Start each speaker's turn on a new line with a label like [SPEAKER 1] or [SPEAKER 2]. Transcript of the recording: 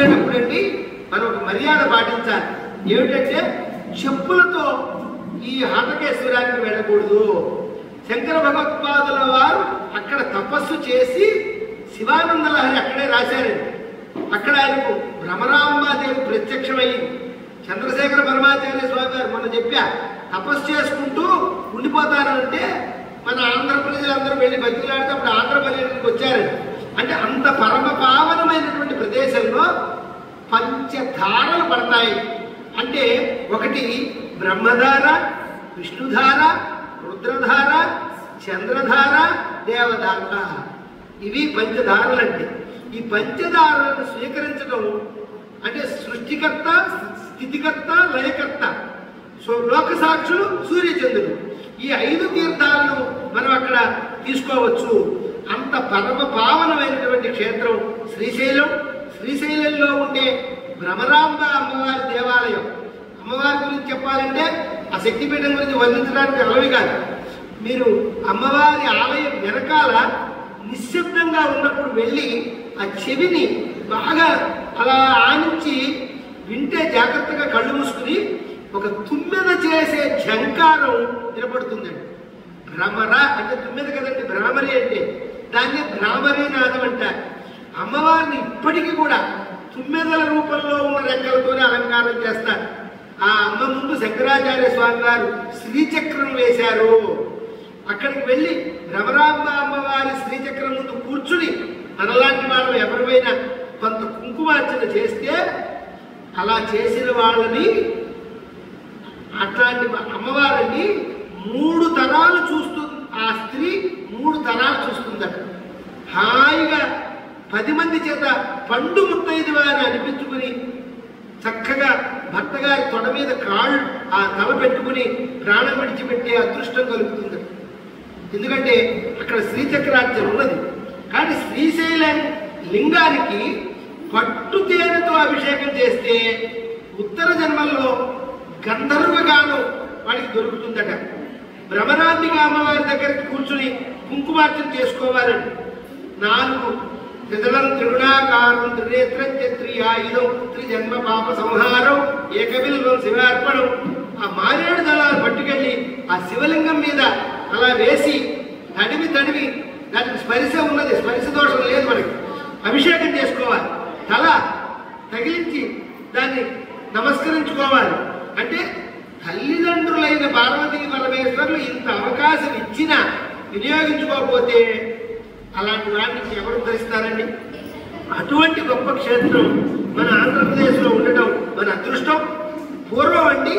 [SPEAKER 1] వెళ్ళేటప్పుడండి మనం ఒక మర్యాద పాటించాలి. ఏమిటంటే చెప్పులతో ఈ హాటకేశ్వరానికి వెళ్ళకూడదు. శంకర భగవత్పాదుల వారు అక్కడ తపస్సు చేసి శివానంద లహరి అక్కడే రాశారండి. అక్కడ ఆయనకు భ్రమరాంబాదేవి ప్రత్యక్షమయ్యింది. చంద్రశేఖర పరమాచార్య స్వామి గారు మొన్న చెప్పా, తపస్సు చేసుకుంటూ ఉండిపోతారంటే మన ఆంధ్ర ప్రజలందరూ వెళ్ళి బతిలాడితే అప్పుడు ఆంధ్ర పర్యటనకు వచ్చారండి. అంటే అంత పరమ పావనమైనటువంటి ప్రదేశంలో పంచధారలు పడతాయి. అంటే ఒకటి బ్రహ్మధార, విష్ణుధార, రుద్రధార, చంద్రధార, దేవధార. ఇవి పంచధారలంటే ఈ పంచధారలను స్వీకరించడం అంటే సృష్టికర్త, స్థితికర్త, లయకర్త. సో లోక సాక్షులు సూర్యచంద్రుడు. ఈ 5 తీర్థాలను మనం అక్కడ తీసుకోవచ్చు. అంత పరమ పావనమైనటువంటి క్షేత్రం శ్రీశైలం. శ్రీశైలంలో ఉండే భ్రమరాంబ అమ్మవారి దేవాలయం. అమ్మవారి గురించి చెప్పాలంటే ఆ శక్తిపీఠం గురించి వర్ణించడానికి అలవి కాదు. మీరు అమ్మవారి ఆలయం వెనకాల నిశ్శబ్దంగా ఉన్నప్పుడు వెళ్ళి ఆ చెవిని బాగా అలా ఆనించి వింటే జాగ్రత్తగా కళ్ళు మూసుకుని ఒక తుమ్మెద చేసే ఝంకారం వినపడుతుందండి. భ్రమర అంటే తుమ్మెద కదండి, భ్రామరి అంటే దాన్ని భ్రామరీ నాదం అంటారు. అమ్మవారిని ఇప్పటికీ కూడా తుమ్మెదల రూపంలో ఉన్న రెక్కలతోనే అలంకారం చేస్తారు. ఆ అమ్మ ముందు శంకరాచార్య స్వామి గారు శ్రీచక్రం వేశారు. అక్కడికి వెళ్ళి భ్రమరాంబ అమ్మవారి శ్రీచక్రం ముందు కూర్చుని మనలాంటి వాళ్ళు ఎవరివైనా కొంత కుంకుమార్చన చేస్తే అలా చేసిన వాళ్ళని అట్లాంటి అమ్మవారిని 3 తరాలు చూస్తుంది. ఆ స్త్రీ 3 తరాలు చూస్తుందట. హాయిగా 10 మంది చేత పండు ముత్తైదు వారిని అనిపించుకుని చక్కగా భర్త గారి తొడ మీద కాళ్ళు ఆ తల పెట్టుకుని ప్రాణం విడిచిపెట్టే అదృష్టం కలుగుతుంది. ఎందుకంటే అక్కడ శ్రీచక్రార్చన ఉన్నది. కానీ శ్రీశైలం లింగానికి పట్టు తేనెతో అభిషేకం చేస్తే ఉత్తర జన్మల్లో గంధర్వ గానం వాడికి దొరుకుతుందట. భ్రమరాంబిక అమ్మవారి దగ్గరికి కూర్చుని కుంకుమార్చన చేసుకోవాలండి. 4 త్రిదళం త్రిగుణాకారం త్రినేత్రం త్రియాయుధం త్రిజన్మ పాప సంహారం ఏకబిల్వం శివార్పణం. ఆ మారేడు దళాలు పట్టుకెళ్ళి ఆ శివలింగం మీద అలా వేసి తడివి దానికి స్పర్శ ఉన్నది, స్పర్శ దోషం లేదు, మనకి అభిషేకం చేసుకోవాలి. తల తగిలించి దాన్ని నమస్కరించుకోవాలి. అంటే తల్లిదండ్రులైన పార్వతీ పరమేశ్వరులు ఇంత అవకాశం ఇచ్చినా వినియోగించుకోకపోతే అలాంటి వాటిని ఎవరు ధరిస్తారండి? అటువంటి గొప్ప క్షేత్రం మన ఆంధ్రప్రదేశ్లో ఉండటం మన అదృష్టం. పూర్వం అండి